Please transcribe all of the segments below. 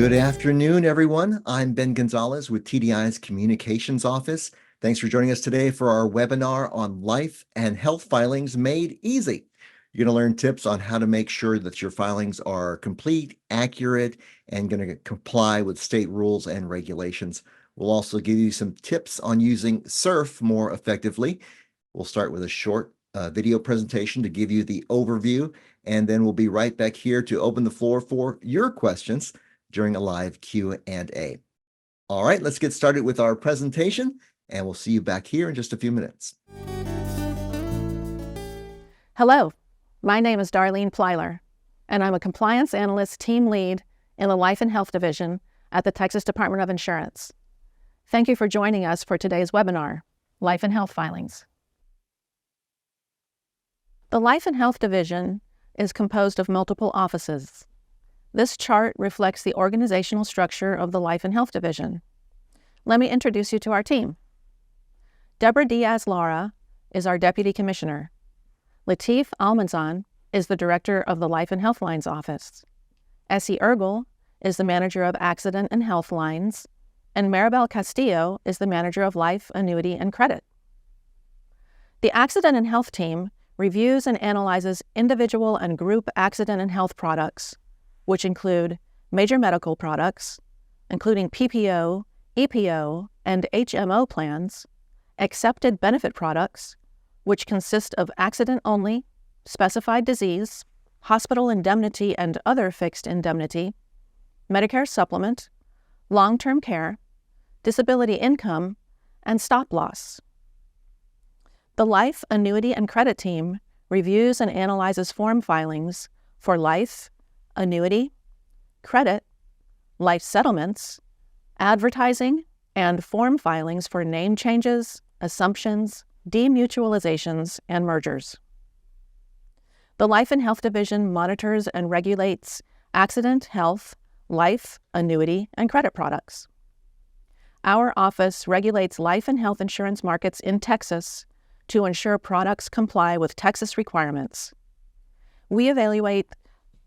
Good afternoon, everyone. I'm Ben Gonzalez with TDI's Communications Office. Thanks for joining us today for our webinar on life and health filings made easy. You're going to learn tips on how to make sure that your filings are complete, accurate, and going to comply with state rules and regulations. We'll also give you some tips on using SURF more effectively. We'll start with a short video presentation to give you the overview, and then we'll be right back here to open the floor for your questions during a live Q&A. All right, let's get started with our presentation, and we'll see you back here in just a few minutes. Hello, my name is Darlene Plyler, and I'm a Compliance Analyst Team Lead in the Life and Health Division at the Texas Department of Insurance. Thank you for joining us for today's webinar, Life and Health Filings. The Life and Health Division is composed of multiple offices. This chart reflects the organizational structure of the Life and Health Division. Let me introduce you to our team. Deborah Diaz-Lara is our Deputy Commissioner. Latif Almanzan is the Director of the Life and Health Lines Office. Essie Ergel is the Manager of Accident and Health Lines, and Maribel Castillo is the Manager of Life, Annuity, and Credit. The Accident and Health team reviews and analyzes individual and group accident and health products, which include major medical products, including PPO, EPO, and HMO plans, accepted benefit products, which consist of accident-only, specified disease, hospital indemnity and other fixed indemnity, Medicare supplement, long-term care, disability income, and stop-loss. The Life, Annuity, and Credit team reviews and analyzes form filings for life, annuity, credit, life settlements, advertising, and form filings for name changes, assumptions, demutualizations, and mergers. The Life and Health Division monitors and regulates accident, health, life, annuity, and credit products. Our office regulates life and health insurance markets in Texas to ensure products comply with Texas requirements. We evaluate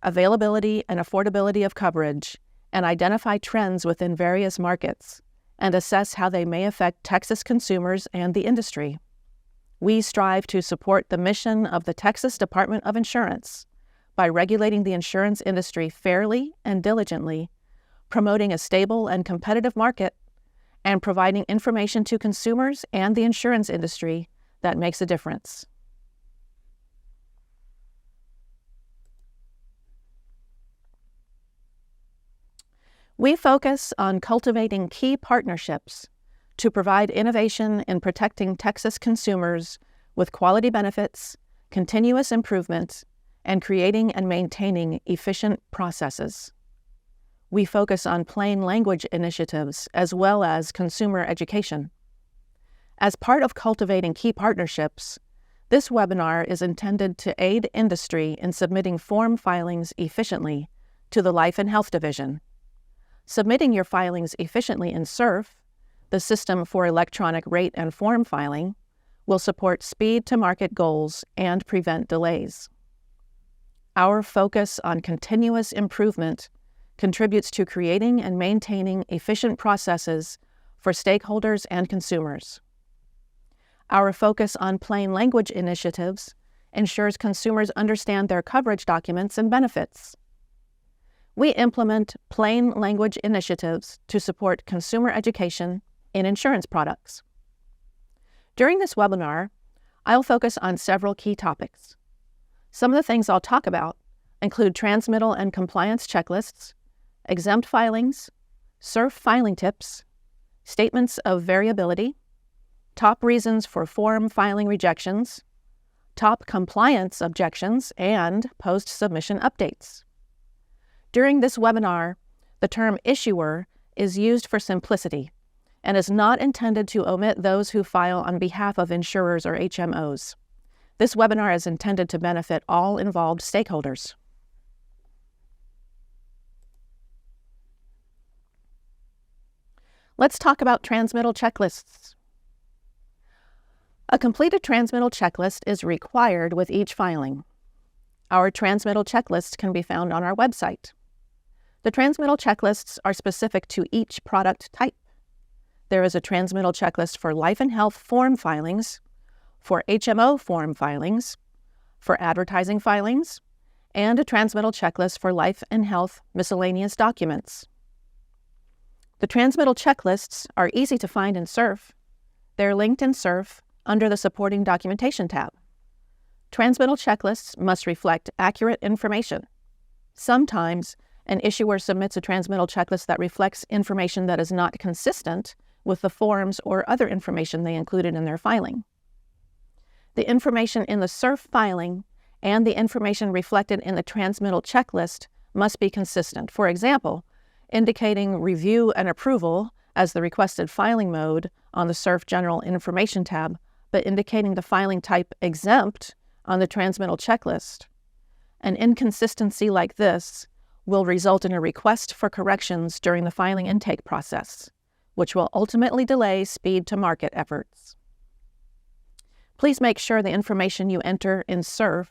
availability and affordability of coverage, and identify trends within various markets, and assess how they may affect Texas consumers and the industry. We strive to support the mission of the Texas Department of Insurance by regulating the insurance industry fairly and diligently, promoting a stable and competitive market, and providing information to consumers and the insurance industry that makes a difference. We focus on cultivating key partnerships to provide innovation in protecting Texas consumers with quality benefits, continuous improvement, and creating and maintaining efficient processes. We focus on plain language initiatives as well as consumer education. As part of cultivating key partnerships, this webinar is intended to aid industry in submitting form filings efficiently to the Life and Health Division. Submitting your filings efficiently in SURF, the system for electronic rate and form filing, will support speed to market goals and prevent delays. Our focus on continuous improvement contributes to creating and maintaining efficient processes for stakeholders and consumers. Our focus on plain language initiatives ensures consumers understand their coverage documents and benefits. We implement plain language initiatives to support consumer education in insurance products. During this webinar, I'll focus on several key topics. Some of the things I'll talk about include transmittal and compliance checklists, exempt filings, SURF filing tips, statements of variability, top reasons for form filing rejections, top compliance objections, and post-submission updates. During this webinar, the term issuer is used for simplicity and is not intended to omit those who file on behalf of insurers or HMOs. This webinar is intended to benefit all involved stakeholders. Let's talk about transmittal checklists. A completed transmittal checklist is required with each filing. Our transmittal checklist can be found on our website. The transmittal checklists are specific to each product type. There is a transmittal checklist for life and health form filings, for HMO form filings, for advertising filings, and a transmittal checklist for life and health miscellaneous documents. The transmittal checklists are easy to find in SURF. They're linked in SURF under the Supporting Documentation tab. Transmittal checklists must reflect accurate information. Sometimes, an issuer submits a transmittal checklist that reflects information that is not consistent with the forms or other information they included in their filing. The information in the SURF filing and the information reflected in the transmittal checklist must be consistent. For example, indicating review and approval as the requested filing mode on the SURF General Information tab, but indicating the filing type exempt on the transmittal checklist. An inconsistency like this will result in a request for corrections during the filing intake process, which will ultimately delay speed to market efforts. Please make sure the information you enter in SURF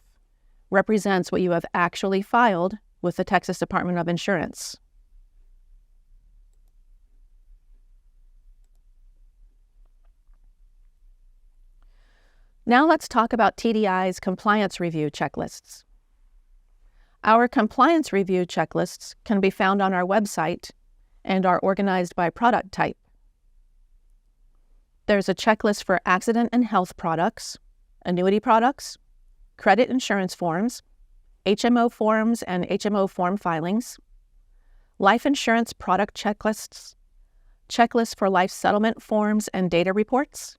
represents what you have actually filed with the Texas Department of Insurance. Now let's talk about TDI's compliance review checklists. Our compliance review checklists can be found on our website and are organized by product type. There's a checklist for accident and health products, annuity products, credit insurance forms, HMO forms and HMO form filings, life insurance product checklists, checklists for life settlement forms and data reports,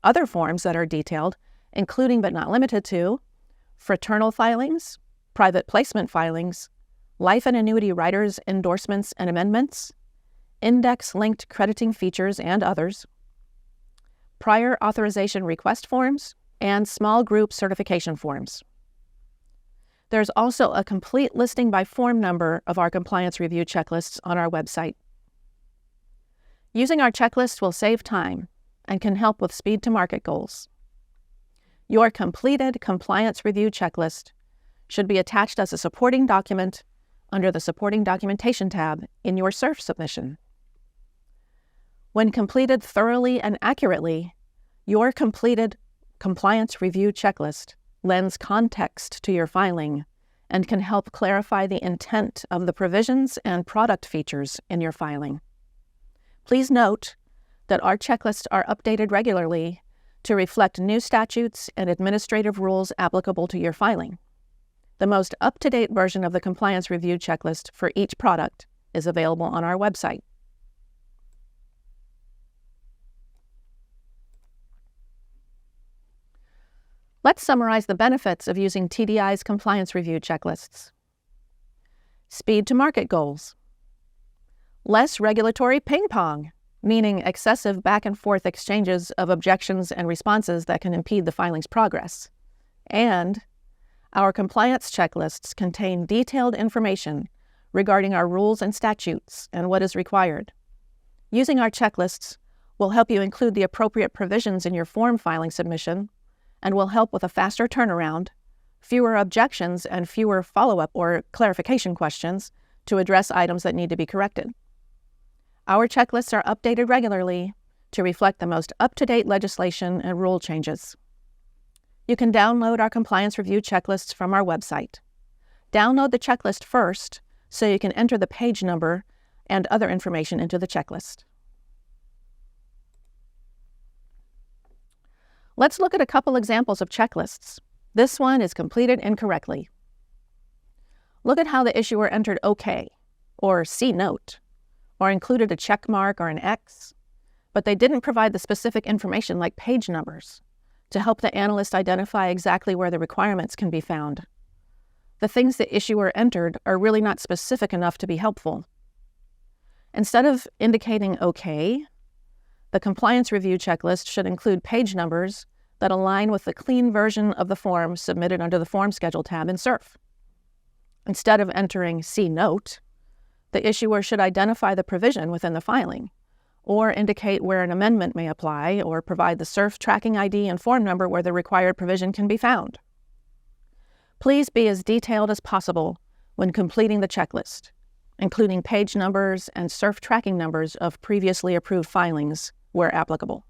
other forms that are detailed, including but not limited to fraternal filings, private placement filings, life and annuity riders endorsements and amendments, index-linked crediting features and others, prior authorization request forms, and small group certification forms. There's also a complete listing by form number of our compliance review checklists on our website. Using our checklist will save time and can help with speed to market goals. Your completed compliance review checklist should be attached as a supporting document under the Supporting Documentation tab in your SURF submission. When completed thoroughly and accurately, your completed compliance review checklist lends context to your filing and can help clarify the intent of the provisions and product features in your filing. Please note that our checklists are updated regularly to reflect new statutes and administrative rules applicable to your filing. The most up-to-date version of the compliance review checklist for each product is available on our website. Let's summarize the benefits of using TDI's compliance review checklists. Speed to market goals. Less regulatory ping-pong, meaning excessive back and forth exchanges of objections and responses that can impede the filing's progress. And our compliance checklists contain detailed information regarding our rules and statutes and what is required. Using our checklists will help you include the appropriate provisions in your form filing submission and will help with a faster turnaround, fewer objections, and fewer follow-up or clarification questions to address items that need to be corrected. Our checklists are updated regularly to reflect the most up-to-date legislation and rule changes. You can download our compliance review checklists from our website. Download the checklist first so you can enter the page number and other information into the checklist. Let's look at a couple examples of checklists. This one is completed incorrectly. Look at how the issuer entered OK or C note, or included a check mark or an X, but they didn't provide the specific information like page numbers to help the analyst identify exactly where the requirements can be found. The things the issuer entered are really not specific enough to be helpful. Instead of indicating OK, the compliance review checklist should include page numbers that align with the clean version of the form submitted under the Form Schedule tab in SURF. Instead of entering C note, the issuer should identify the provision within the filing, or indicate where an amendment may apply, or provide the SURF tracking ID and form number where the required provision can be found. Please be as detailed as possible when completing the checklist. including page numbers and SERF tracking numbers of previously approved filings where applicable.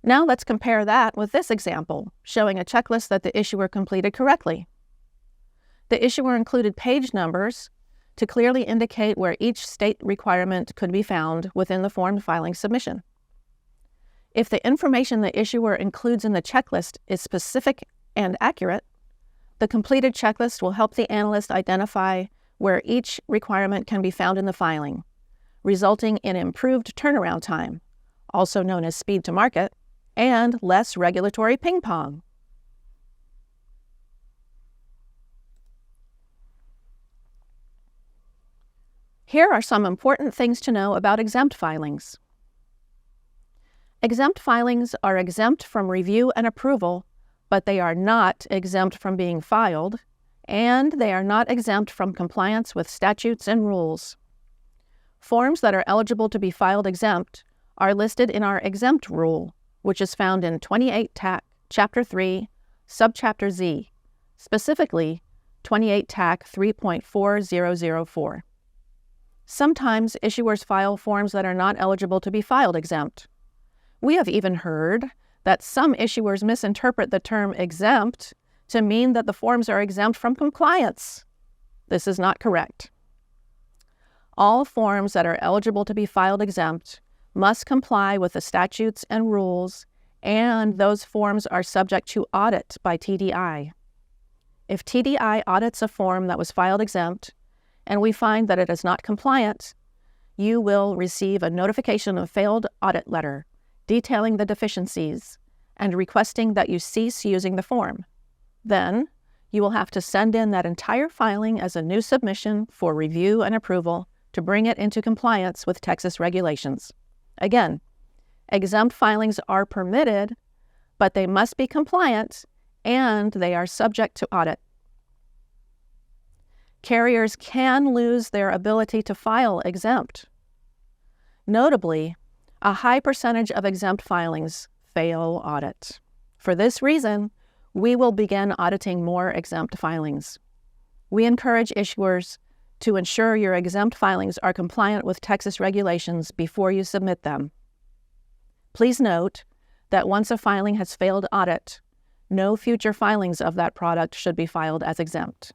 Now let's compare that with this example, showing a checklist that the issuer completed correctly. The issuer included page numbers to clearly indicate where each state requirement could be found within the form filing submission. If the information the issuer includes in the checklist is specific and accurate, the completed checklist will help the analyst identify where each requirement can be found in the filing, resulting in improved turnaround time, also known as speed to market, and less regulatory ping pong. Here are some important things to know about exempt filings. Exempt filings are exempt from review and approval, but they are not exempt from being filed, and they are not exempt from compliance with statutes and rules. Forms that are eligible to be filed exempt are listed in our exempt rule, which is found in 28 TAC, Chapter 3, Subchapter Z, specifically 28 TAC 3.4004. Sometimes issuers file forms that are not eligible to be filed exempt. We have even heard that some issuers misinterpret the term exempt to mean that the forms are exempt from compliance. This is not correct. All forms that are eligible to be filed exempt must comply with the statutes and rules, and those forms are subject to audit by TDI. If TDI audits a form that was filed exempt, and we find that it is not compliant, you will receive a notification of failed audit letter detailing the deficiencies and requesting that you cease using the form. Then, you will have to send in that entire filing as a new submission for review and approval to bring it into compliance with Texas regulations. Again, exempt filings are permitted, but they must be compliant and they are subject to audit. Carriers can lose their ability to file exempt. Notably, a high percentage of exempt filings fail audit. For this reason, we will begin auditing more exempt filings. We encourage issuers to ensure your exempt filings are compliant with Texas regulations before you submit them. Please note that once a filing has failed audit, no future filings of that product should be filed as exempt.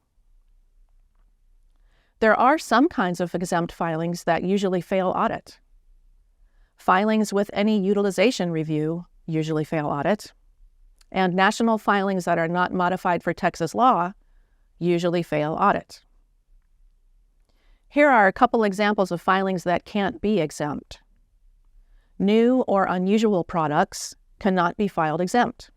There are some kinds of exempt filings that usually fail audit. Filings with any utilization review usually fail audit, and national filings that are not modified for Texas law usually fail audit. Here are a couple examples of filings that can't be exempt. New or unusual products cannot be filed exempt.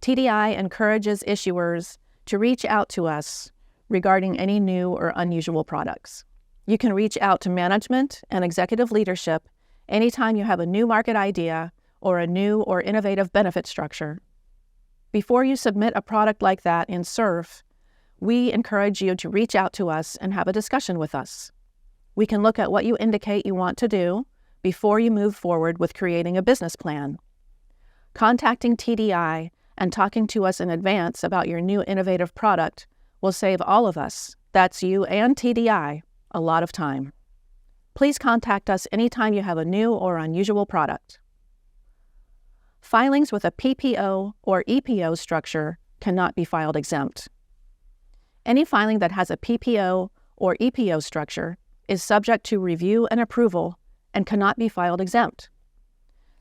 TDI encourages issuers to reach out to us regarding any new or unusual products. You can reach out to management and executive leadership anytime you have a new market idea or a new or innovative benefit structure. Before you submit a product like that in SERF, we encourage you to reach out to us and have a discussion with us. We can look at what you indicate you want to do before you move forward with creating a business plan. Contacting TDI and talking to us in advance about your new innovative product will save all of us, that's you and TDI, a lot of time. Please contact us anytime you have a new or unusual product. Filings with a PPO or EPO structure cannot be filed exempt. Any filing that has a PPO or EPO structure is subject to review and approval and cannot be filed exempt.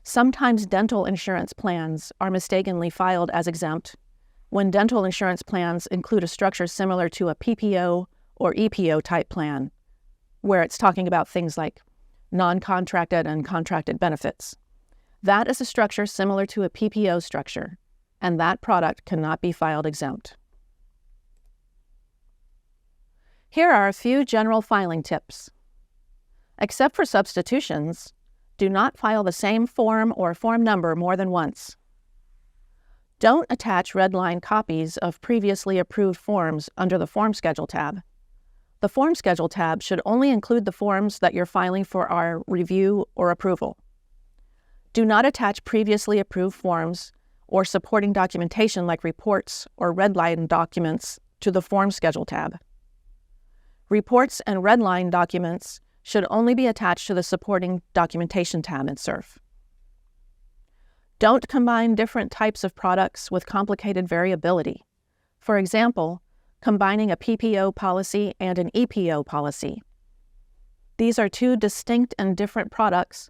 Sometimes dental insurance plans are mistakenly filed as exempt when dental insurance plans include a structure similar to a PPO or EPO type plan, where it's talking about things like non-contracted and contracted benefits. That is a structure similar to a PPO structure, and that product cannot be filed exempt. Here are a few general filing tips. Except for substitutions, do not file the same form or form number more than once. Don't attach red line copies of previously approved forms under the Form Schedule tab. The Form Schedule tab should only include the forms that you're filing for our review or approval. Do not attach previously approved forms or supporting documentation like reports or redline documents to the Form Schedule tab. Reports and redline documents should only be attached to the Supporting Documentation tab in SURF. Don't combine different types of products with complicated variability. For example, combining a PPO policy and an EPO policy. These are two distinct and different products,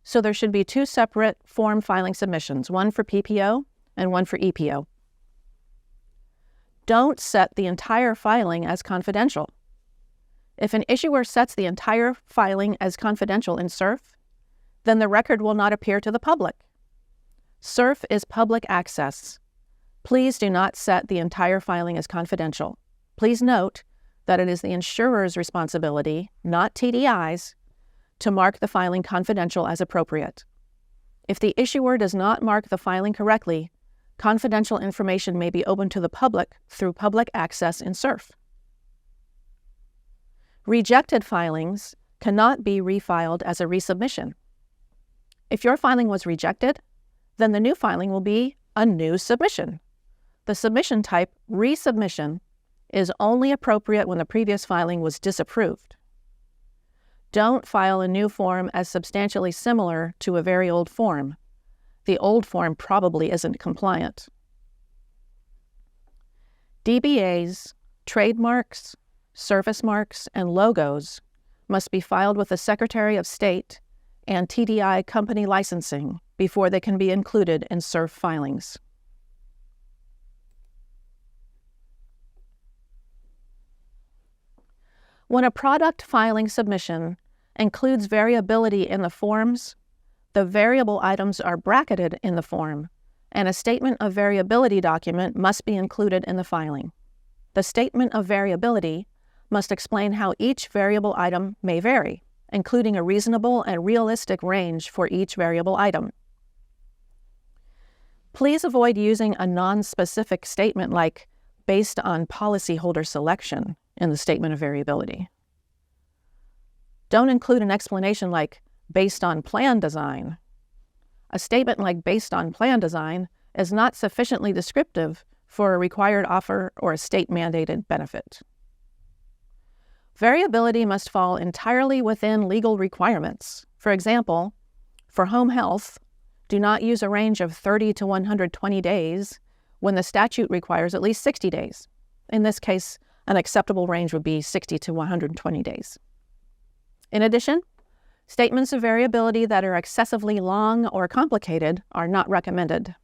so there should be two separate form filing submissions, one for PPO and one for EPO. Don't set the entire filing as confidential. If an issuer sets the entire filing as confidential in SURF, then the record will not appear to the public. SURF is public access. Please do not set the entire filing as confidential. Please note that it is the insurer's responsibility, not TDI's, to mark the filing confidential as appropriate. If the issuer does not mark the filing correctly, confidential information may be open to the public through public access in SURF. Rejected filings cannot be refiled as a resubmission. If your filing was rejected, then the new filing will be a new submission. The submission type, resubmission, is only appropriate when the previous filing was disapproved. Don't file a new form as substantially similar to a very old form. The old form probably isn't compliant. DBAs, trademarks, service marks, and logos must be filed with the Secretary of State and TDI company licensing before they can be included in SURF filings. When a product filing submission includes variability in the forms, the variable items are bracketed in the form, and a statement of variability document must be included in the filing. The statement of variability must explain how each variable item may vary, including a reasonable and realistic range for each variable item. Please avoid using a non-specific statement like based on policyholder selection in the statement of variability. Don't include an explanation like based on plan design. A statement like based on plan design is not sufficiently descriptive for a required offer or a state-mandated benefit. Variability must fall entirely within legal requirements. For example, for home health, do not use a range of 30 to 120 days when the statute requires at least 60 days. In this case, an acceptable range would be 60 to 120 days. In addition, statements of variability that are excessively long or complicated are not recommended.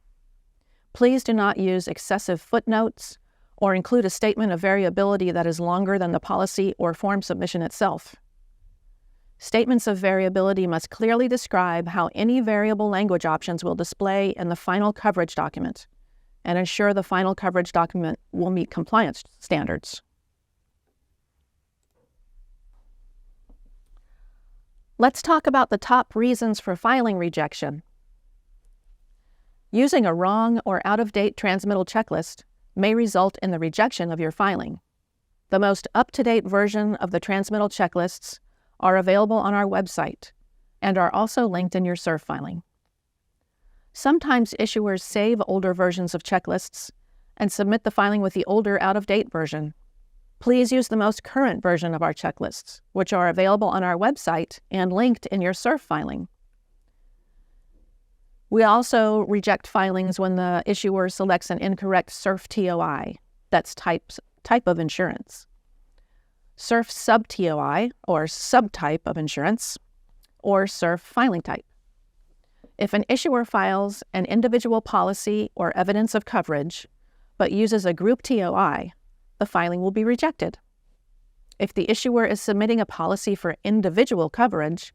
Please do not use excessive footnotes or include a statement of variability that is longer than the policy or form submission itself. Statements of variability must clearly describe how any variable language options will display in the final coverage document and ensure the final coverage document will meet compliance standards. Let's talk about the top reasons for filing rejection. Using a wrong or out-of-date transmittal checklist may result in the rejection of your filing. The most up-to-date version of the transmittal checklists are available on our website and are also linked in your SURF filing. Sometimes issuers save older versions of checklists and submit the filing with the older out-of-date version. Please use the most current version of our checklists, which are available on our website and linked in your SURF filing. We also reject filings when the issuer selects an incorrect SURF TOI, that's type of insurance, SURF sub-TOI, or subtype of insurance, or SURF filing type. If an issuer files an individual policy or evidence of coverage, but uses a group TOI, the filing will be rejected. If the issuer is submitting a policy for individual coverage,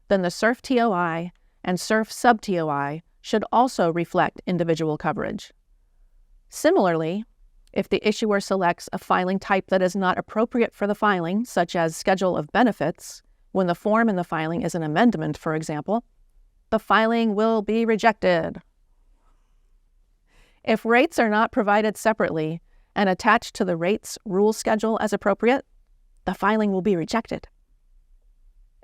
then the SURF TOI and SURF sub-TOI should also reflect individual coverage. Similarly, if the issuer selects a filing type that is not appropriate for the filing, such as schedule of benefits, when the form in the filing is an amendment, for example, the filing will be rejected. If rates are not provided separately and attached to the rates rule schedule as appropriate, the filing will be rejected.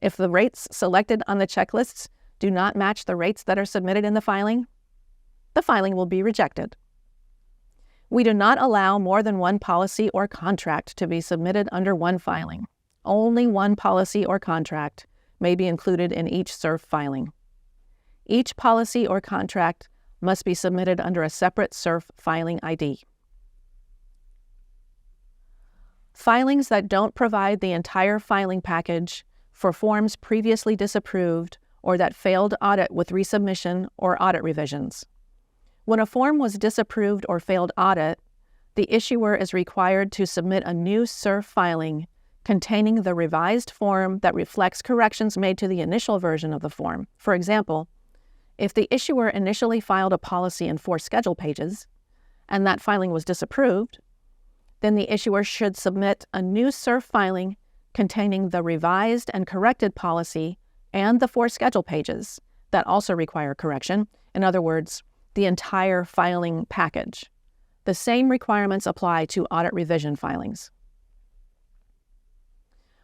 If the rates selected on the checklists do not match the rates that are submitted in the filing, the filing will be rejected. We do not allow more than one policy or contract to be submitted under one filing. Only one policy or contract may be included in each CERF filing. Each policy or contract must be submitted under a separate CERF filing ID. Filings that don't provide the entire filing package for forms previously disapproved or that failed audit with resubmission or audit revisions. When a form was disapproved or failed audit, the issuer is required to submit a new CERF filing containing the revised form that reflects corrections made to the initial version of the form. For example, if the issuer initially filed a policy in 4 schedule pages and that filing was disapproved, then the issuer should submit a new CERF filing containing the revised and corrected policy and the 4 schedule pages that also require correction. In other words, the entire filing package. The same requirements apply to audit revision filings.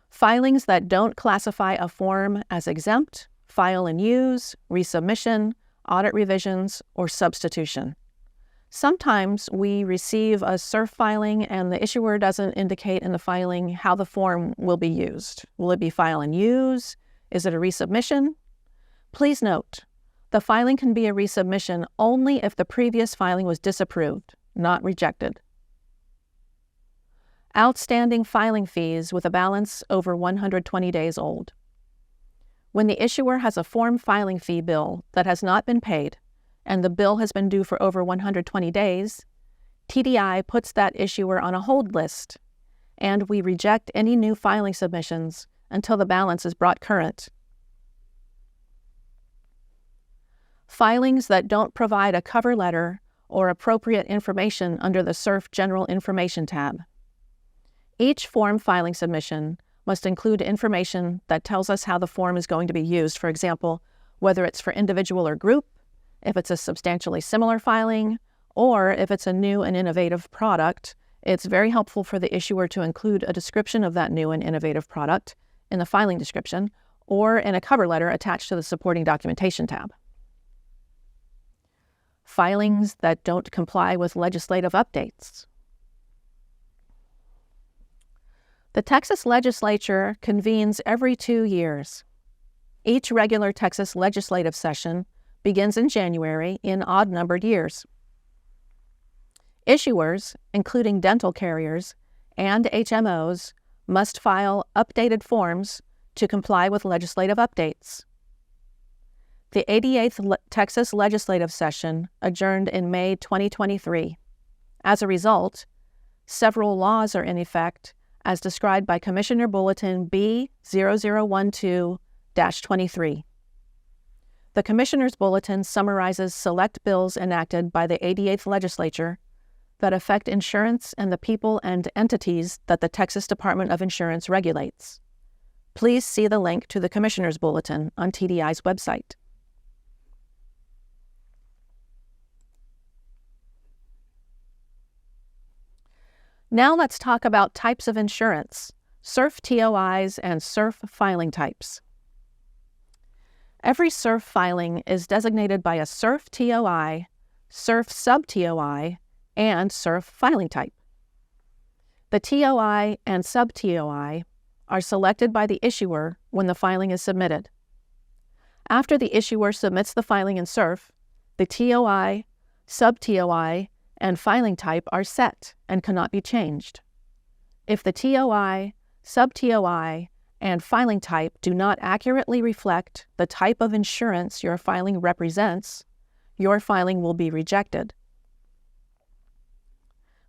Filings that don't classify a form as exempt, file and use, resubmission, audit revisions, or substitution. Sometimes we receive a CERF filing and the issuer doesn't indicate in the filing how the form will be used. Will it be file and use? Is it a resubmission? Please note, the filing can be a resubmission only if the previous filing was disapproved, not rejected. Outstanding filing fees with a balance over 120 days old. When the issuer has a form filing fee bill that has not been paid and the bill has been due for over 120 days, TDI puts that issuer on a hold list, and we reject any new filing submissions until the balance is brought current. Filings that don't provide a cover letter or appropriate information under the CERF General Information tab. Each form filing submission must include information that tells us how the form is going to be used. For example, whether it's for individual or group, if it's a substantially similar filing, or if it's a new and innovative product. It's very helpful for the issuer to include a description of that new and innovative product in the filing description or in a cover letter attached to the supporting documentation tab. Filings that don't comply with legislative updates. The Texas legislature convenes every 2 years. Each regular Texas legislative session begins in January in odd-numbered years. Issuers, including dental carriers and HMOs, must file updated forms to comply with legislative updates. The 88th Texas legislative session adjourned in May 2023. As a result, several laws are in effect as described by Commissioner Bulletin B0012-23. The Commissioner's Bulletin summarizes select bills enacted by the 88th Legislature that affect insurance and the people and entities that the Texas Department of Insurance regulates. Please see the link to the Commissioner's Bulletin on TDI's website. Now let's talk about types of insurance, CERF TOIs and CERF filing types. Every CERF filing is designated by a CERF TOI, CERF sub-TOI, and CERF filing type. The TOI and sub-TOI are selected by the issuer when the filing is submitted. After the issuer submits the filing in CERF, the TOI, sub-TOI, and filing type are set and cannot be changed. If the TOI, sub-TOI, and filing type do not accurately reflect the type of insurance your filing represents, your filing will be rejected.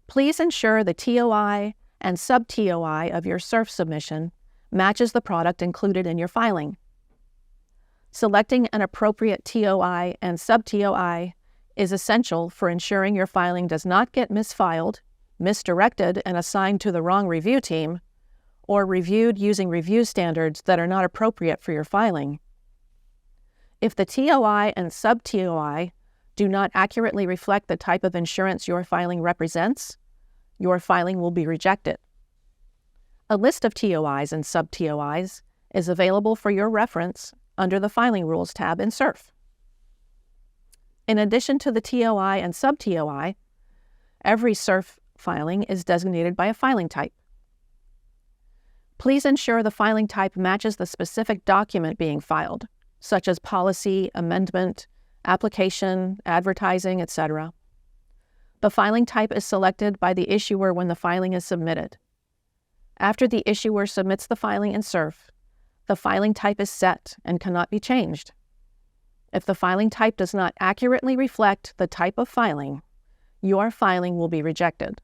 Please ensure the TOI and sub-TOI of your CERF submission matches the product included in your filing. Selecting an appropriate TOI and sub-TOI is essential for ensuring your filing does not get misfiled, misdirected, and assigned to the wrong review team, or reviewed using review standards that are not appropriate for your filing. If the TOI and sub-TOI do not accurately reflect the type of insurance your filing represents, your filing will be rejected. A list of TOIs and sub-TOIs is available for your reference under the Filing Rules tab in CERF. In addition to the TOI and sub-TOI, every SURF filing is designated by a filing type. Please ensure the filing type matches the specific document being filed, such as policy, amendment, application, advertising, etc. The filing type is selected by the issuer when the filing is submitted. After the issuer submits the filing in SURF, the filing type is set and cannot be changed. If the filing type does not accurately reflect the type of filing, your filing will be rejected.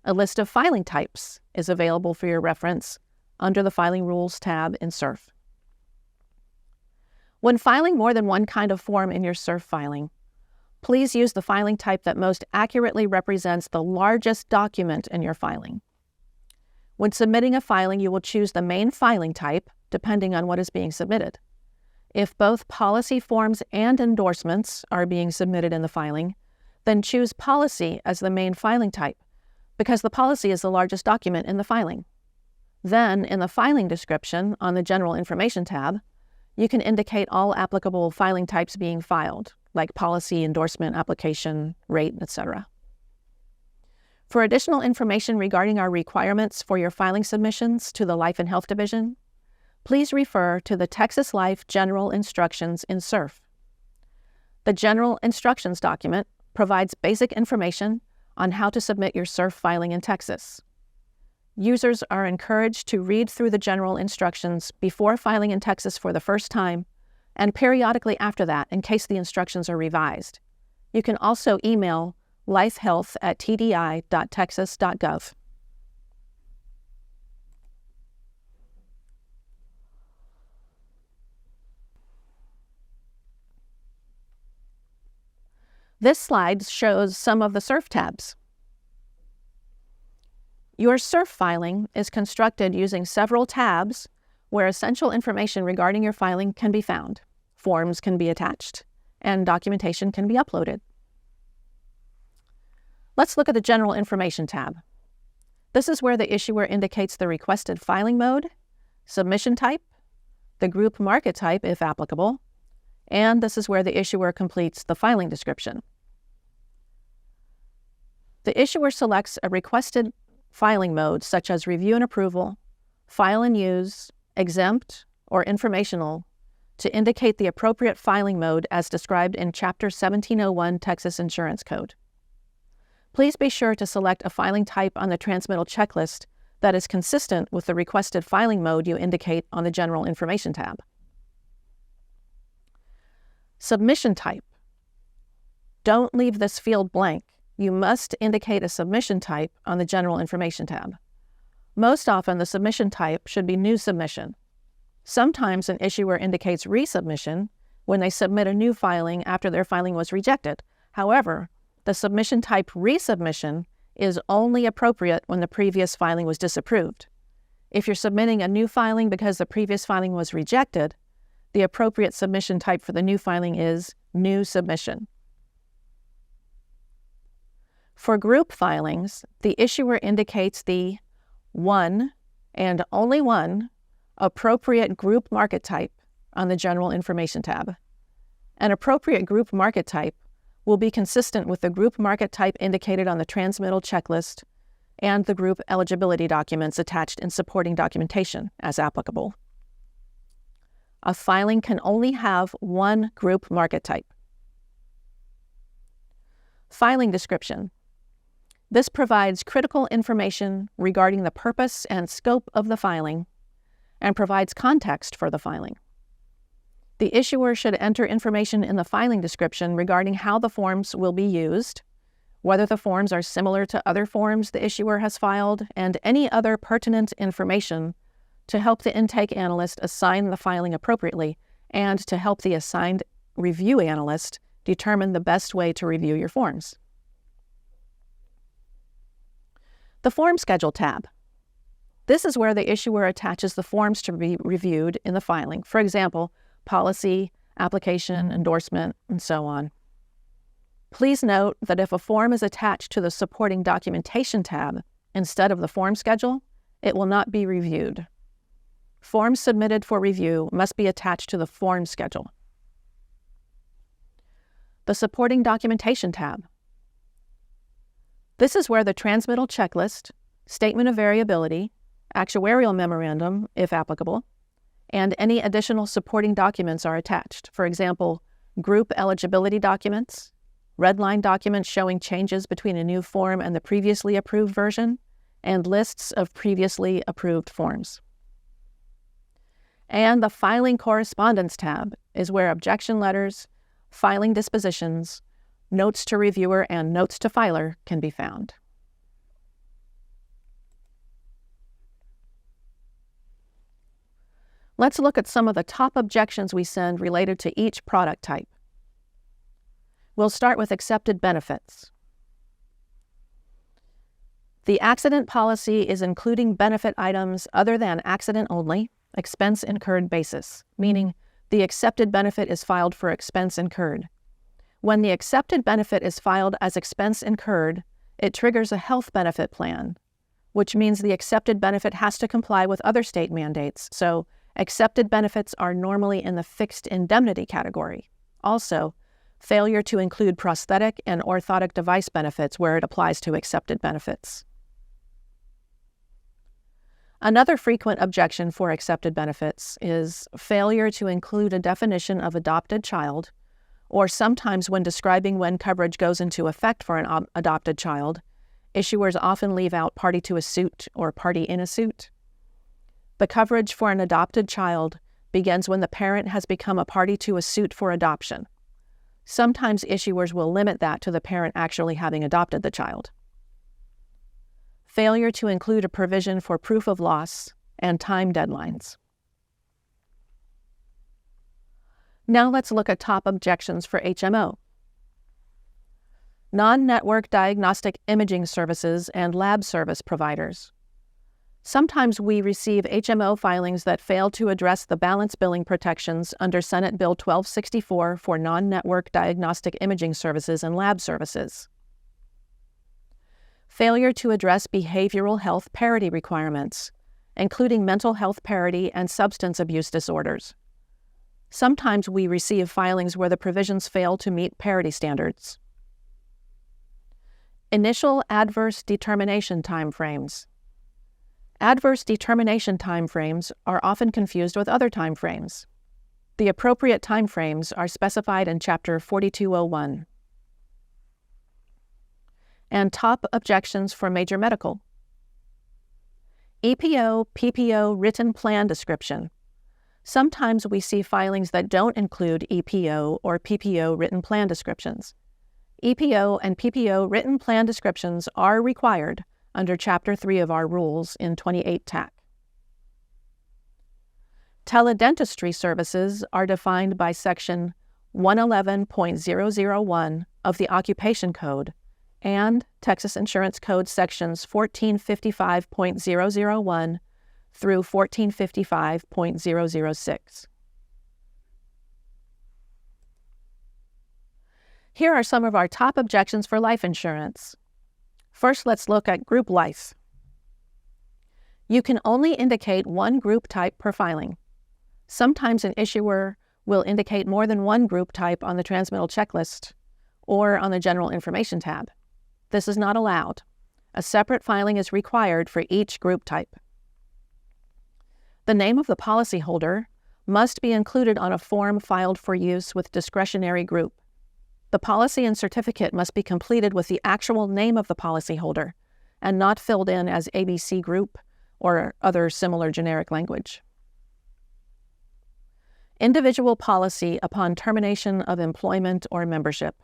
A list of filing types is available for your reference under the Filing Rules tab in SURF. When filing more than one kind of form in your SURF filing, please use the filing type that most accurately represents the largest document in your filing. When submitting a filing, you will choose the main filing type, depending on what is being submitted. If both policy forms and endorsements are being submitted in the filing, then choose policy as the main filing type, because the policy is the largest document in the filing. Then, in the filing description on the General Information tab, you can indicate all applicable filing types being filed, like policy, endorsement, application, rate, etc. For additional information regarding our requirements for your filing submissions to the Life and Health Division, please refer to the Texas Life General Instructions in SURF. The General Instructions document provides basic information on how to submit your SURF filing in Texas. Users are encouraged to read through the general instructions before filing in Texas for the first time and periodically after that in case the instructions are revised. You can also email lifehealth@tdi.texas.gov. This slide shows some of the SURF tabs. Your SURF filing is constructed using several tabs where essential information regarding your filing can be found, forms can be attached, and documentation can be uploaded. Let's look at the General Information tab. This is where the issuer indicates the requested filing mode, submission type, the group market type if applicable, and this is where the issuer completes the filing description. The issuer selects a requested filing mode such as review and approval, file and use, exempt, or informational to indicate the appropriate filing mode as described in Chapter 1701 Texas Insurance Code. Please be sure to select a filing type on the transmittal checklist that is consistent with the requested filing mode you indicate on the General Information tab. Submission type. Don't leave this field blank. You must indicate a submission type on the General Information tab. Most often, the submission type should be new submission. Sometimes an issuer indicates resubmission when they submit a new filing after their filing was rejected. However, the submission type resubmission is only appropriate when the previous filing was disapproved. If you're submitting a new filing because the previous filing was rejected, the appropriate submission type for the new filing is new submission. For group filings, the issuer indicates the one and only one appropriate group market type on the General Information tab. An appropriate group market type will be consistent with the group market type indicated on the transmittal checklist and the group eligibility documents attached in supporting documentation as applicable. A filing can only have one group market type. Filing description. This provides critical information regarding the purpose and scope of the filing and provides context for the filing. The issuer should enter information in the filing description regarding how the forms will be used, whether the forms are similar to other forms the issuer has filed, and any other pertinent information to help the intake analyst assign the filing appropriately and to help the assigned review analyst determine the best way to review your forms. The Form Schedule tab. This is where the issuer attaches the forms to be reviewed in the filing. For example, policy, application, endorsement, and so on. Please note that if a form is attached to the Supporting Documentation tab instead of the form schedule, it will not be reviewed. Forms submitted for review must be attached to the form schedule. The Supporting Documentation tab. This is where the transmittal checklist, statement of variability, actuarial memorandum, if applicable, and any additional supporting documents are attached. For example, group eligibility documents, red line documents showing changes between a new form and the previously approved version, and lists of previously approved forms. And the Filing Correspondence tab is where objection letters, filing dispositions, notes to reviewer, and notes to filer can be found. Let's look at some of the top objections we send related to each product type. We'll start with accepted benefits. The accident policy is including benefit items other than accident only, expense incurred basis, meaning the accepted benefit is filed for expense incurred. When the accepted benefit is filed as expense incurred, it triggers a health benefit plan, which means the accepted benefit has to comply with other state mandates, so accepted benefits are normally in the fixed indemnity category. Also, failure to include prosthetic and orthotic device benefits where it applies to accepted benefits. Another frequent objection for accepted benefits is failure to include a definition of adopted child, or sometimes when describing when coverage goes into effect for an adopted child, issuers often leave out party to a suit or party in a suit. The coverage for an adopted child begins when the parent has become a party to a suit for adoption. Sometimes issuers will limit that to the parent actually having adopted the child. Failure to include a provision for proof of loss and time deadlines. Now let's look at top objections for HMO. Non-network diagnostic imaging services and lab service providers. Sometimes we receive HMO filings that fail to address the balance billing protections under Senate Bill 1264 for non-network diagnostic imaging services and lab services. Failure to address behavioral health parity requirements, including mental health parity and substance abuse disorders. Sometimes we receive filings where the provisions fail to meet parity standards. Initial adverse determination timeframes. Adverse determination timeframes are often confused with other timeframes. The appropriate timeframes are specified in Chapter 4201. And top objections for major medical. EPO, PPO written plan description. Sometimes we see filings that don't include EPO or PPO written plan descriptions. EPO and PPO written plan descriptions are required under Chapter 3 of our rules in 28 TAC. Teledentistry services are defined by Section 111.001 of the Occupation Code and Texas Insurance Code Sections 1455.001 through 1455.006. Here are some of our top objections for life insurance. First, let's look at group life. You can only indicate one group type per filing. Sometimes an issuer will indicate more than one group type on the transmittal checklist or on the General Information tab. This is not allowed. A separate filing is required for each group type. The name of the policyholder must be included on a form filed for use with discretionary group. The policy and certificate must be completed with the actual name of the policyholder and not filled in as ABC Group or other similar generic language. Individual policy upon termination of employment or membership.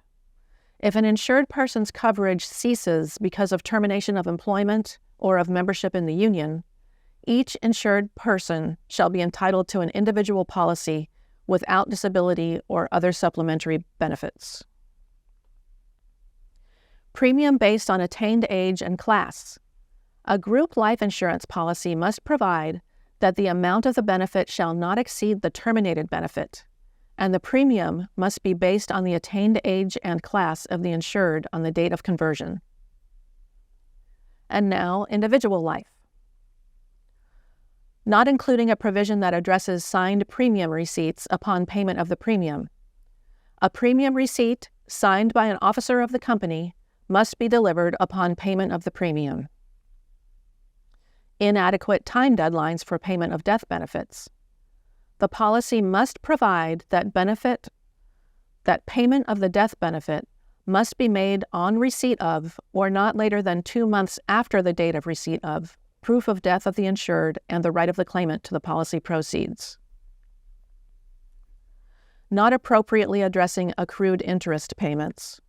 If an insured person's coverage ceases because of termination of employment or of membership in the union, each insured person shall be entitled to an individual policy without disability or other supplementary benefits. Premium based on attained age and class. A group life insurance policy must provide that the amount of the benefit shall not exceed the terminated benefit, and the premium must be based on the attained age and class of the insured on the date of conversion. And now, individual life. Not including a provision that addresses signed premium receipts upon payment of the premium. A premium receipt signed by an officer of the company must be delivered upon payment of the premium. Inadequate time deadlines for payment of death benefits. The policy must provide that payment of the death benefit must be made on receipt of, or not later than 2 months after the date of receipt of, proof of death of the insured and the right of the claimant to the policy proceeds. Not appropriately addressing accrued interest payments.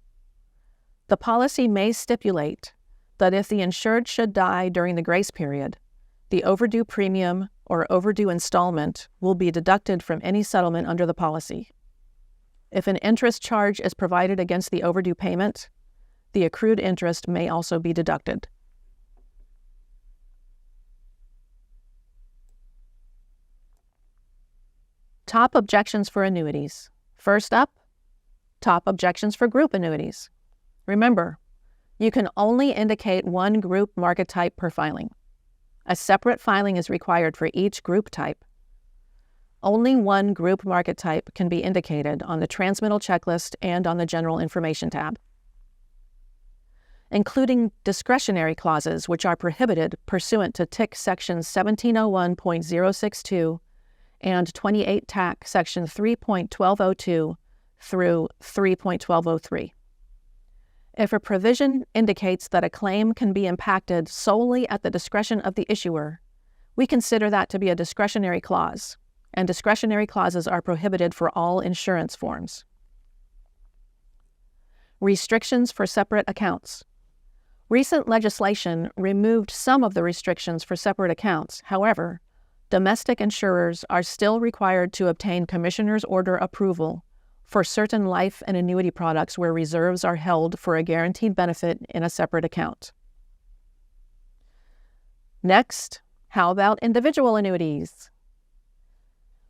The policy may stipulate that if the insured should die during the grace period, the overdue premium or overdue installment will be deducted from any settlement under the policy. If an interest charge is provided against the overdue payment, the accrued interest may also be deducted. Top objections for annuities. First up, top objections for group annuities. Remember, you can only indicate one group market type per filing. A separate filing is required for each group type. Only one group market type can be indicated on the transmittal checklist and on the General Information tab. Including discretionary clauses which are prohibited pursuant to TIC Section 1701.062 and 28 TAC Section 3.1202 through 3.1203. If a provision indicates that a claim can be impacted solely at the discretion of the issuer, we consider that to be a discretionary clause, and discretionary clauses are prohibited for all insurance forms. Restrictions for separate accounts. Recent legislation removed some of the restrictions for separate accounts. However, domestic insurers are still required to obtain commissioner's order approval for certain life and annuity products where reserves are held for a guaranteed benefit in a separate account. Next, how about individual annuities?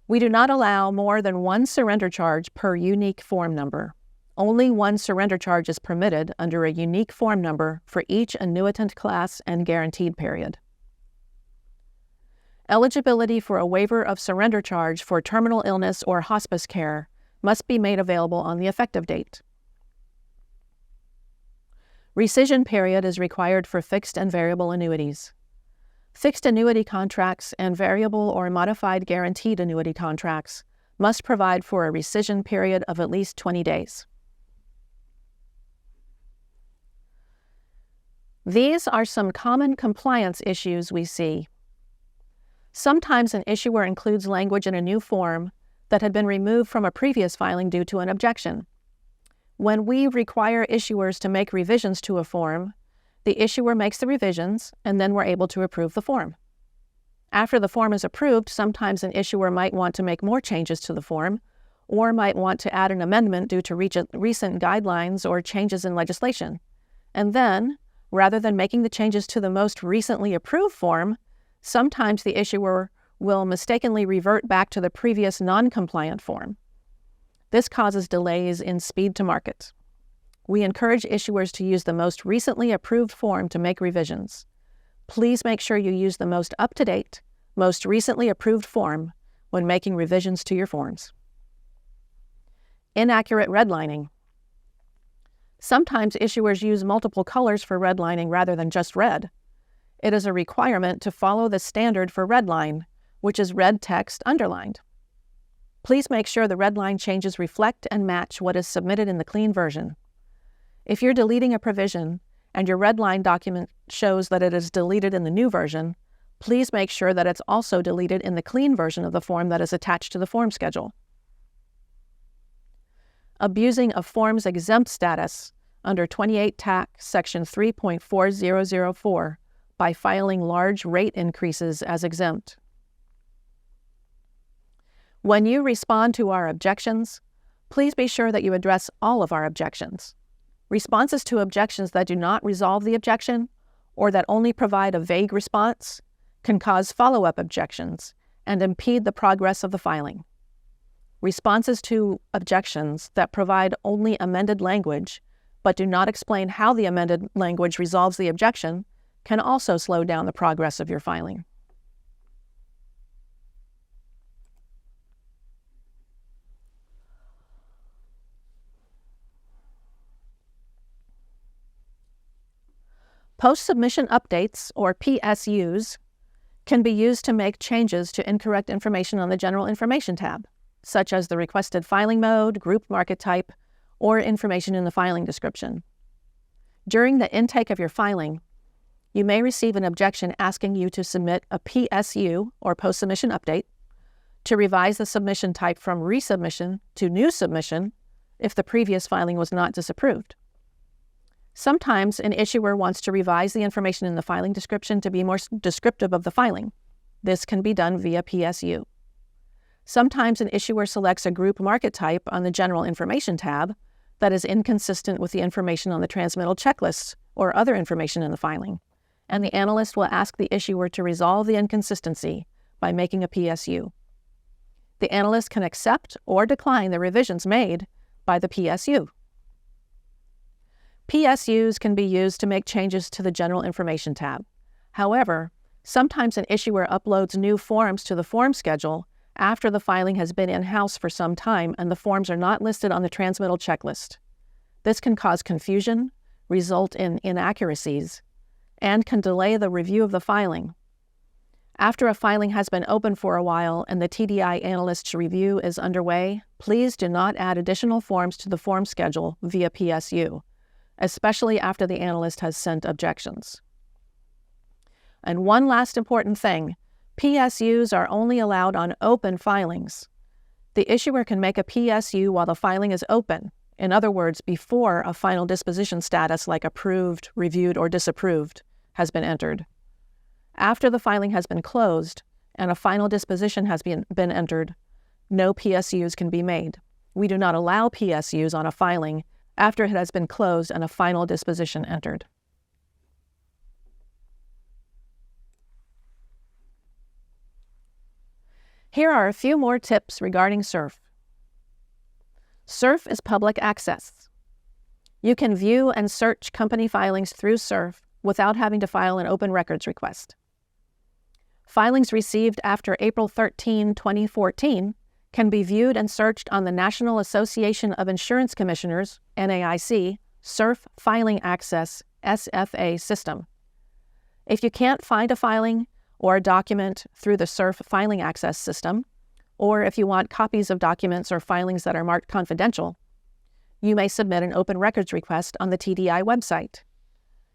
We do not allow more than one surrender charge per unique form number. Only one surrender charge is permitted under a unique form number for each annuitant class and guaranteed period. Eligibility for a waiver of surrender charge for terminal illness or hospice care must be made available on the effective date. Rescission period is required for fixed and variable annuities. Fixed annuity contracts and variable or modified guaranteed annuity contracts must provide for a rescission period of at least 20 days. These are some common compliance issues we see. Sometimes an issuer includes language in a new form that had been removed from a previous filing due to an objection. When we require issuers to make revisions to a form, the issuer makes the revisions, and then we're able to approve the form. After the form is approved, sometimes an issuer might want to make more changes to the form, or might want to add an amendment due to recent guidelines or changes in legislation. And then, rather than making the changes to the most recently approved form, sometimes the issuer will mistakenly revert back to the previous non-compliant form. This causes delays in speed to market. We encourage issuers to use the most recently approved form to make revisions. Please make sure you use the most up-to-date, most recently approved form when making revisions to your forms. Inaccurate redlining. Sometimes issuers use multiple colors for redlining rather than just red. It is a requirement to follow the standard for redline, which is red text underlined. Please make sure the redline changes reflect and match what is submitted in the clean version. If you're deleting a provision and your redline document shows that it is deleted in the new version, please make sure that it's also deleted in the clean version of the form that is attached to the form schedule. Abusing a form's exempt status under 28 TAC Section 3.4004 by filing large rate increases as exempt. When you respond to our objections, please be sure that you address all of our objections. Responses to objections that do not resolve the objection or that only provide a vague response can cause follow-up objections and impede the progress of the filing. Responses to objections that provide only amended language but do not explain how the amended language resolves the objection can also slow down the progress of your filing. Post-submission updates, or PSUs, can be used to make changes to incorrect information on the General Information tab, such as the requested filing mode, group market type, or information in the filing description. During the intake of your filing, you may receive an objection asking you to submit a PSU, or post-submission update, to revise the submission type from resubmission to new submission if the previous filing was not disapproved. Sometimes an issuer wants to revise the information in the filing description to be more descriptive of the filing. This can be done via PSU. Sometimes an issuer selects a group market type on the General Information tab that is inconsistent with the information on the transmittal checklist or other information in the filing, and the analyst will ask the issuer to resolve the inconsistency by making a PSU. The analyst can accept or decline the revisions made by the PSU. PSUs can be used to make changes to the General Information tab. However, sometimes an issuer uploads new forms to the form schedule after the filing has been in-house for some time and the forms are not listed on the transmittal checklist. This can cause confusion, result in inaccuracies, and can delay the review of the filing. After a filing has been open for a while and the TDI analyst's review is underway, please do not add additional forms to the form schedule via PSU, especially after the analyst has sent objections. And one last important thing, PSUs are only allowed on open filings. The issuer can make a PSU while the filing is open, in other words, before a final disposition status like approved, reviewed, or disapproved has been entered. After the filing has been closed and a final disposition has been entered, no PSUs can be made. We do not allow PSUs on a filing after it has been closed and a final disposition entered. Here are a few more tips regarding SURF. SURF is public access. You can view and search company filings through SURF without having to file an open records request. Filings received after April 13, 2014 can be viewed and searched on the National Association of Insurance Commissioners, NAIC, SURF Filing Access, SFA system. If you can't find a filing or a document through the SURF Filing Access system, or if you want copies of documents or filings that are marked confidential, you may submit an open records request on the TDI website.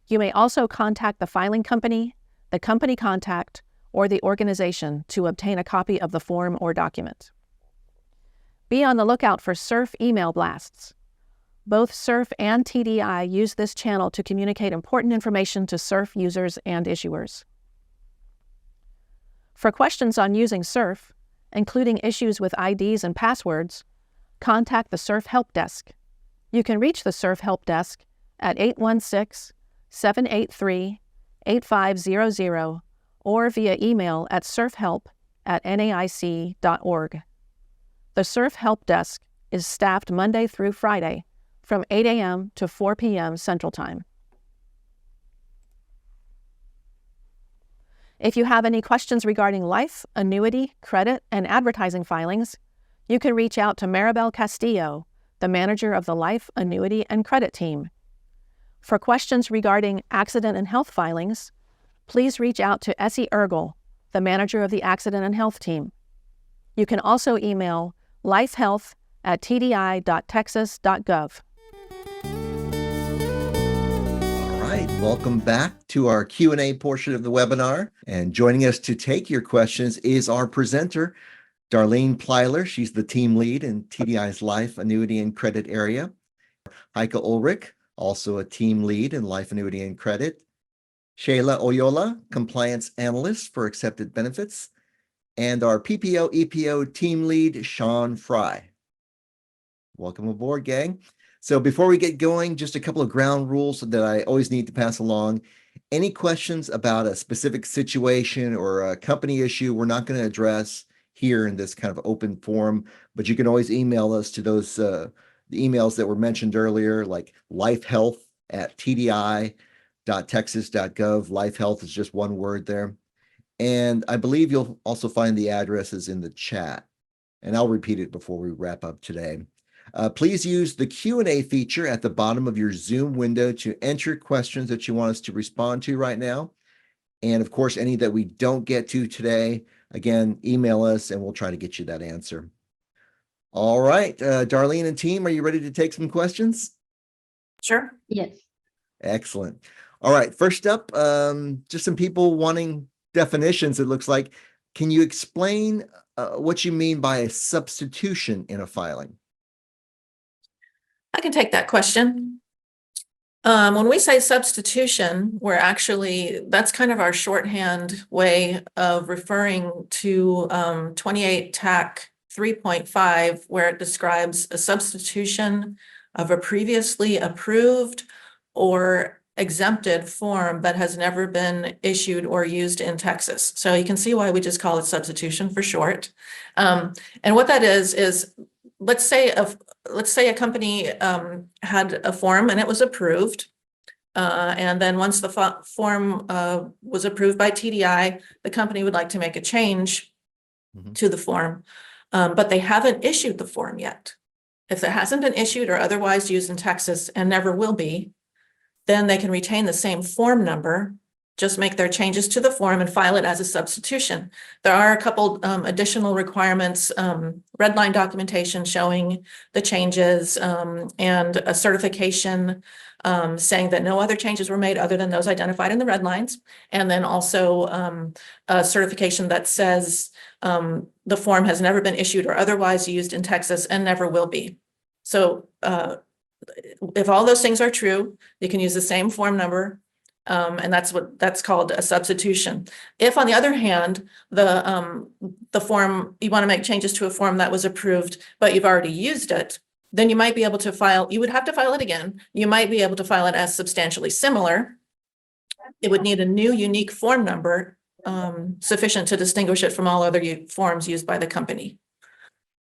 You may also contact the filing company, the company contact, or the organization to obtain a copy of the form or document. Be on the lookout for SURF email blasts. Both SURF and TDI use this channel to communicate important information to SURF users and issuers. For questions on using SURF, including issues with IDs and passwords, contact the SURF Help Desk. You can reach the SURF Help Desk at 816-783-8500 or via email at surfhelp@naic.org. The SURF Help Desk is staffed Monday through Friday from 8 a.m. to 4 p.m. Central Time. If you have any questions regarding life, annuity, credit, and advertising filings, you can reach out to Maribel Castillo, the manager of the Life, Annuity, and Credit team. For questions regarding accident and health filings, please reach out to Essie Ergel, the manager of the Accident and Health team. You can also email lifehealth@tdi.texas.gov. All right, welcome back to our Q&A portion of the webinar. And joining us to take your questions is our presenter, Darlene Plyler. She's the team lead in TDI's Life, Annuity, and Credit area. Heike Ulrich, also a team lead in Life, Annuity, and Credit. Shayla Oyola, compliance analyst for accepted benefits. And our PPO EPO team lead, Sean Fry. Welcome aboard, gang. So before we get going, just a couple of ground rules that I always need to pass along. Any questions about a specific situation or a company issue, we're not going to address here in this kind of open forum, but you can always email us to those the emails that were mentioned earlier, like lifehealth@tdi.texas.gov. Life Health is just one word there. And I believe you'll also find the addresses in the chat. And I'll repeat it before we wrap up today. Please use the Q&A feature at the bottom of your Zoom window to enter questions that you want us to respond to right now. And of course, any that we don't get to today, again, email us and we'll try to get you that answer. All right, Darlene and team, are you ready to take some questions? Sure. Yes. Excellent. All right, first up, just some people wanting definitions, it looks like. Can you explain what you mean by a substitution in a filing? I can take that question. When we say substitution, that's kind of our shorthand way of referring to 28 TAC 3.5, where it describes a substitution of a previously approved or exempted form that has never been issued or used in Texas. So you can see why we just call it substitution for short. And what that is let's say a company had a form and it was approved. And then once the form was approved by TDI, the company would like to make a change to the form, but they haven't issued the form yet. If it hasn't been issued or otherwise used in Texas and never will be, then they can retain the same form number, just make their changes to the form and file it as a substitution. There are a couple additional requirements, red line documentation showing the changes, and a certification saying that no other changes were made other than those identified in the red lines. And then also a certification that says the form has never been issued or otherwise used in Texas and never will be. So if all those things are true, you can use the same form number. And that's called a substitution. If, on the other hand, the form, you want to make changes to a form that was approved, but you've already used it, then you might be able to you would have to file it again. You might be able to file it as substantially similar. It would need a new unique form number sufficient to distinguish it from all other forms used by the company.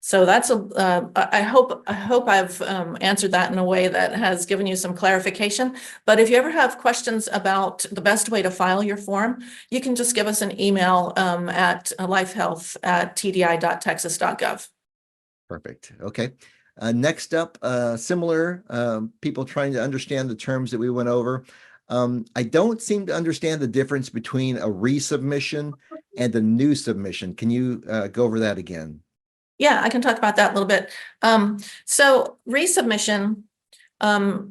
So that's I hope I've answered that in a way that has given you some clarification. But if you ever have questions about the best way to file your form, you can just give us an email at lifehealth@tdi.texas.gov. Perfect. Okay. Next up, similar people trying to understand the terms that we went over. I don't seem to understand the difference between a resubmission and a new submission. Can you go over that again? Yeah, I can talk about that a little bit. So resubmission, a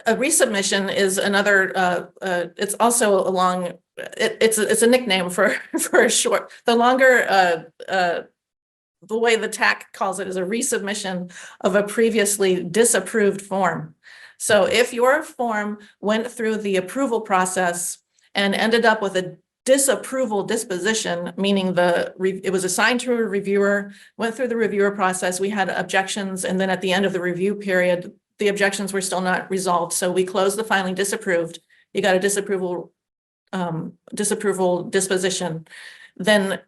resubmission is another, it's also it's a nickname for a short, the longer, the way the TAC calls it is a resubmission of a previously disapproved form. So if your form went through the approval process and ended up with a disapproval disposition, meaning it was assigned to a reviewer, went through the reviewer process, we had objections, and then at the end of the review period, the objections were still not resolved. So we closed the filing disapproved. You got a disapproval disposition. Then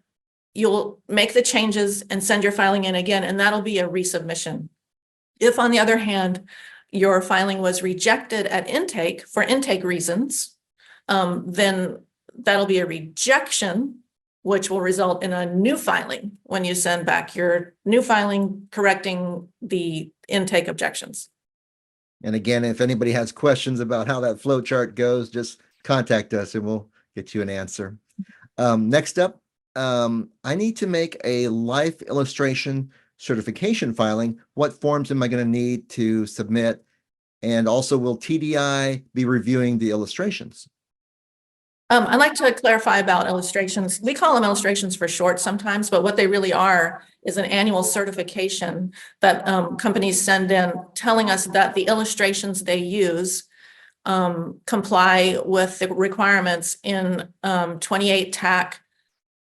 you'll make the changes and send your filing in again, and that'll be a resubmission. If, on the other hand, your filing was rejected at intake for intake reasons, then that'll be a rejection, which will result in a new filing when you send back your new filing correcting the intake objections. And again, if anybody has questions about how that flow chart goes, just contact us and we'll get you an answer. Next up, I need to make a life illustration certification filing. What forms am I going to need to submit? And also, will TDI be reviewing the illustrations? I'd like to clarify about illustrations. We call them illustrations for short sometimes, but what they really are is an annual certification that companies send in telling us that the illustrations they use comply with the requirements in 28 TAC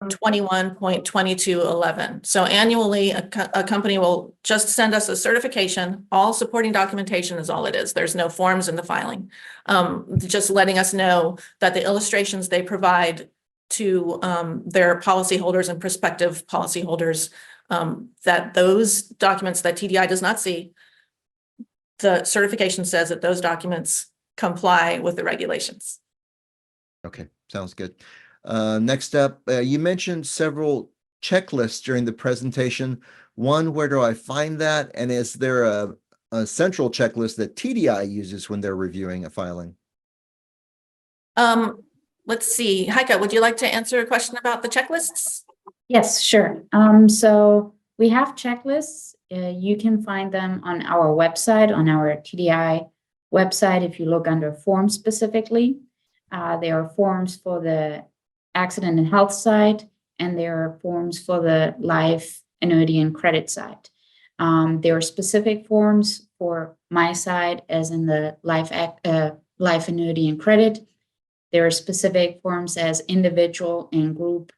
21.2211. So annually, a company will just send us a certification. All supporting documentation is all it is. There's no forms in the filing. Just letting us know that the illustrations they provide to their policyholders and prospective policyholders, that those documents that TDI does not see, the certification says that those documents comply with the regulations. Okay, sounds good. Next up, you mentioned several checklists during the presentation. One, where do I find that? And is there a central checklist that TDI uses when they're reviewing a filing? Let's see. Heike, would you like to answer a question about the checklists? Yes, sure. So we have checklists. You can find them on our website, on our TDI website. If you look under forms specifically, there are forms for the accident and health side, and there are forms for the life, annuity, and credit side. There are specific forms for my side, as in the life, annuity, and credit. There are specific forms as individual and group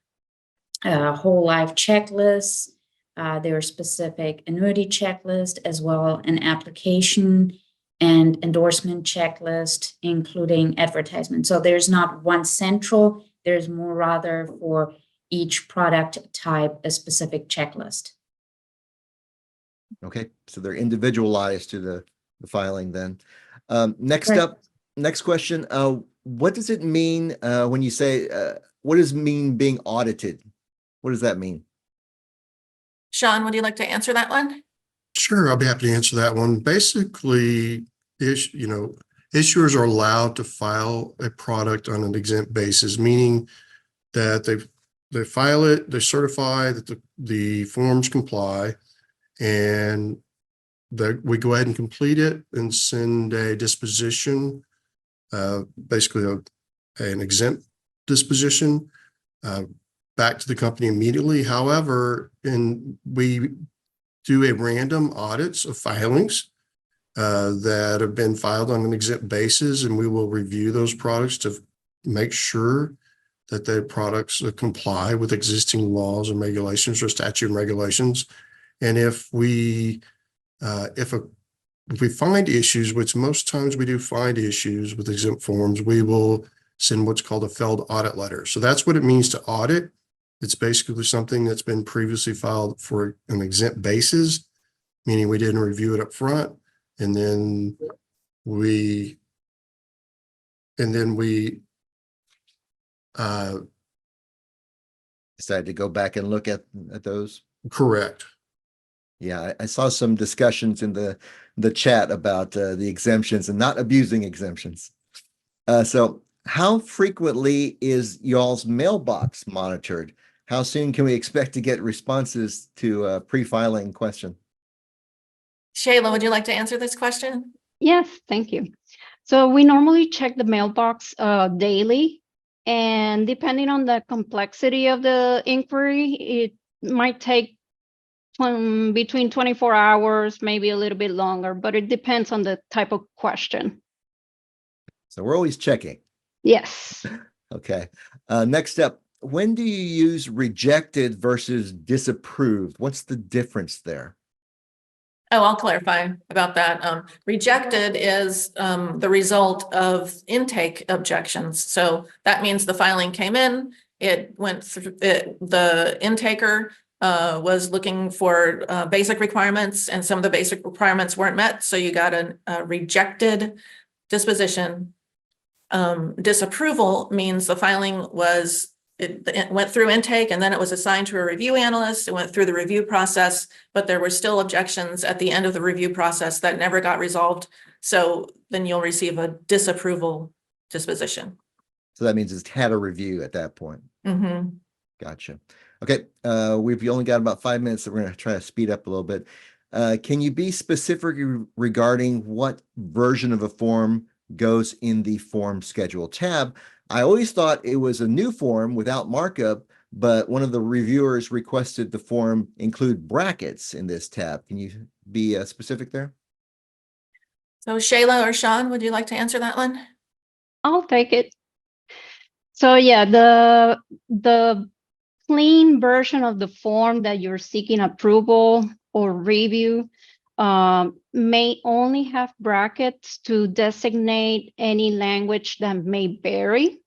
whole life checklists. There are specific annuity checklist, as well an application and endorsement checklist, including advertisement. So there's not one central, there's more rather for each product type, a specific checklist. Okay, so they're individualized to the filing then. Next Right. up, next question. What does it mean when you say, what does it mean being audited? What does that mean? Sean, would you like to answer that one? Sure, I'll be happy to answer that one. Basically, issuers are allowed to file a product on an exempt basis, meaning that they file it, they certify that the forms comply, and we go ahead and complete it and send a disposition, basically an exempt disposition, back to the company immediately. However, we do a random audits of filings that have been filed on an exempt basis, and we will review those products to make sure that the products comply with existing laws and regulations or statute and regulations. And if we find issues, which most times we do find issues with exempt forms, we will send what's called a failed audit letter. So that's what it means to audit. It's basically something that's been previously filed for an exempt basis, meaning we didn't review it up front, and then we Decided to go back and look at those. correct. Yeah, I saw some discussions in the chat about the exemptions and not abusing exemptions. So how frequently is y'all's mailbox monitored? How soon can we expect to get responses to a pre-filing question? Shayla, would you like to answer this question? Yes, thank you. So we normally check the mailbox daily, and depending on the complexity of the inquiry, it might take between 24 hours, maybe a little bit longer, but it depends on the type of question. So we're always checking. Yes. Okay. Next up, when do you use rejected versus disapproved? What's the difference there? Oh, I'll clarify about that. Rejected is the result of intake objections. So that means the filing came in, it went through, the intaker was looking for basic requirements, and some of the basic requirements weren't met. So you got a rejected disposition. Disapproval means the filing was, it went through intake, and then it was assigned to a review analyst. It went through the review process, but there were still objections at the end of the review process that never got resolved. So then you'll receive a disapproval disposition. So that means it's had a review at that point. Mm-hmm. Gotcha. Okay, we've only got about 5 minutes, so we're going to try to speed up a little bit. Can you be specific regarding what version of a form goes in the form schedule tab? I always thought it was a new form without markup, but one of the reviewers requested the form include brackets in this tab. Can you be specific there? So Shayla or Sean, would you like to answer that one? I'll take it. So yeah, the clean version of the form that you're seeking approval or review may only have brackets to designate any language that may vary.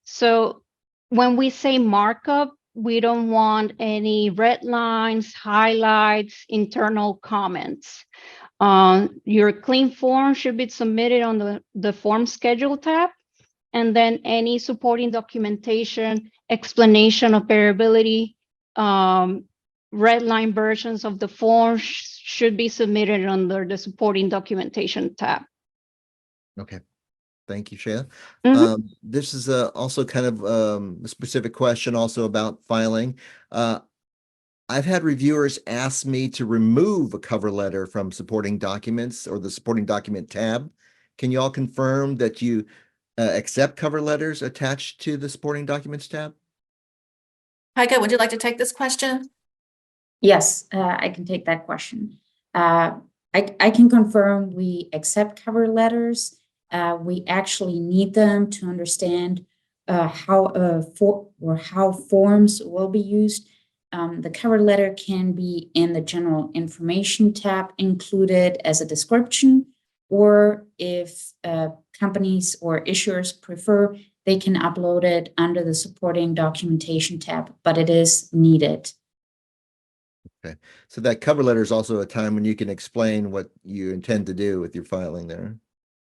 So when we say markup, we don't want any red lines, highlights, internal comments. Your clean form should be submitted on the form schedule tab, and then any supporting documentation, explanation of variability, red line versions of the form should be submitted under the supporting documentation tab. Okay. Thank you, Shayla. Mhm. This is also kind of a specific question also about filing. I've had reviewers ask me to remove a cover letter from supporting documents or the supporting document tab. Can you all confirm that you accept cover letters attached to the supporting documents tab? Heike, would you like to take this question? Yes, I can take that question. I can confirm we accept cover letters. We actually need them to understand how forms will be used. The cover letter can be in the general information tab included as a description, or if companies or issuers prefer, they can upload it under the supporting documentation tab, but it is needed. Okay, so that cover letter is also a time when you can explain what you intend to do with your filing there.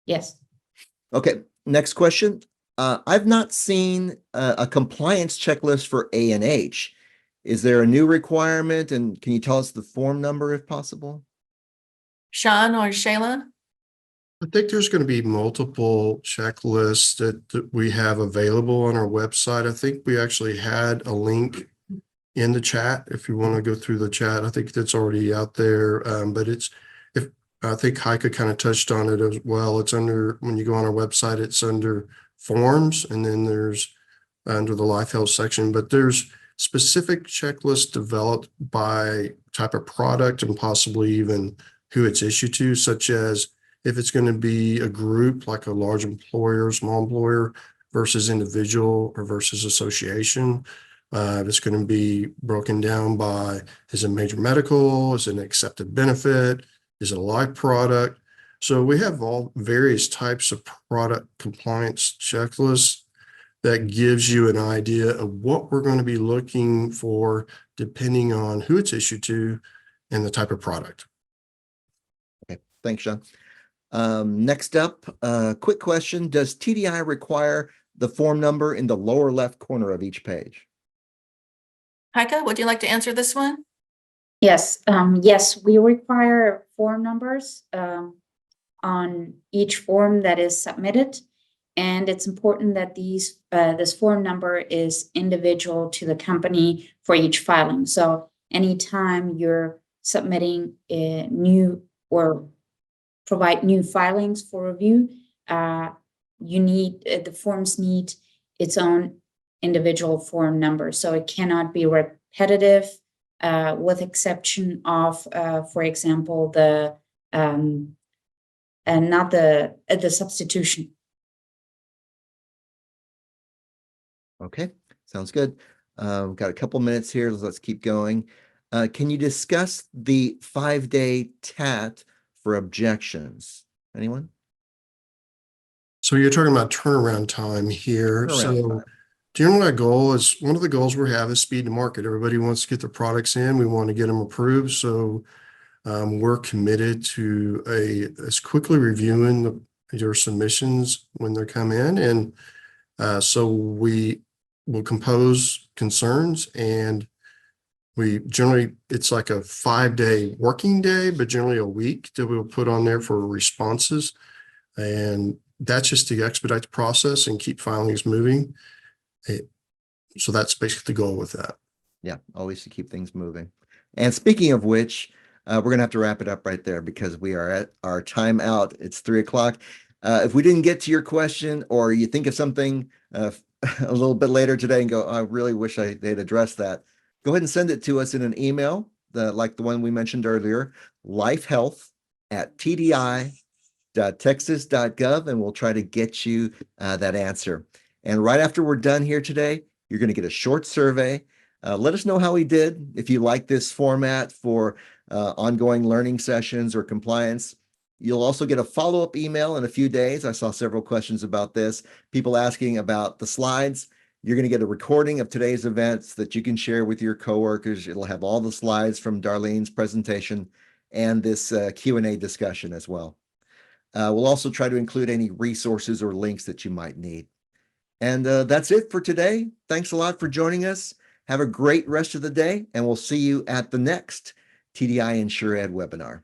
Yes. Okay, next question. I've not seen a compliance checklist for A&H. Is there a new requirement, and can you tell us the form number if possible? Sean or Shayla? I think there's going to be multiple checklists that we have available on our website. I think we actually had a link in the chat if you want to go through the chat. I think that's already out there. But I think Heike kind of touched on it as well. It's under, when you go on our website, it's under forms, and then there's under the life health section, but there's specific checklists developed by type of product and possibly even who it's issued to, such as if it's going to be a group like a large employer, small employer versus individual or versus association. It's going to be broken down by, is it major medical? Is it an accepted benefit? Is it a life product? So we have all various types of product compliance checklists that gives you an idea of what we're going to be looking for depending on who it's issued to and the type of product. Okay, thanks, Sean. Next up, quick question. Does TDI require the form number in the lower left corner of each page? Heike, would you like to answer this one? Yes, yes, we require form numbers on each form that is submitted. And it's important that this form number is individual to the company for each filing. So anytime you're submitting a new or provide new filings for review, you need the forms need its own individual form number. So it cannot be repetitive, with exception of, for example, the and not the substitution. Okay, sounds good. We've got a couple minutes here. Let's keep going. Can you discuss the 5-day TAT for objections? Anyone? So you're talking about turnaround time here. Turnaround So time. generally our goal is, one of the goals we have is speed to market. Everybody wants to get their products in. We want to get them approved. So we're committed to as quickly reviewing your submissions when they come in. And so we will compose concerns, and we generally, it's like a 5-day working day, but generally a week that we'll put on there for responses. And that's just to expedite the process and keep filings moving. So that's basically the goal with that. Yeah, always to keep things moving. And speaking of which, we're going to have to wrap it up right there because we are at our time out. It's 3:00. If we didn't get to your question, or you think of something a little bit later today and go, I really wish they'd addressed that, go ahead and send it to us in an email, like the one we mentioned earlier, lifehealth@tdi.texas.gov, and we'll try to get you that answer. And right after we're done here today, you're going to get a short survey. Let us know how we did. If you like this format for ongoing learning sessions or compliance, you'll also get a follow-up email in a few days. I saw several questions about this. People asking about the slides. You're going to get a recording of today's events that you can share with your coworkers. It'll have all the slides from Darlene's presentation and this Q&A discussion as well. We'll also try to include any resources or links that you might need. And that's it for today. Thanks a lot for joining us. Have a great rest of the day, and we'll see you at the next TDI InsureEd webinar.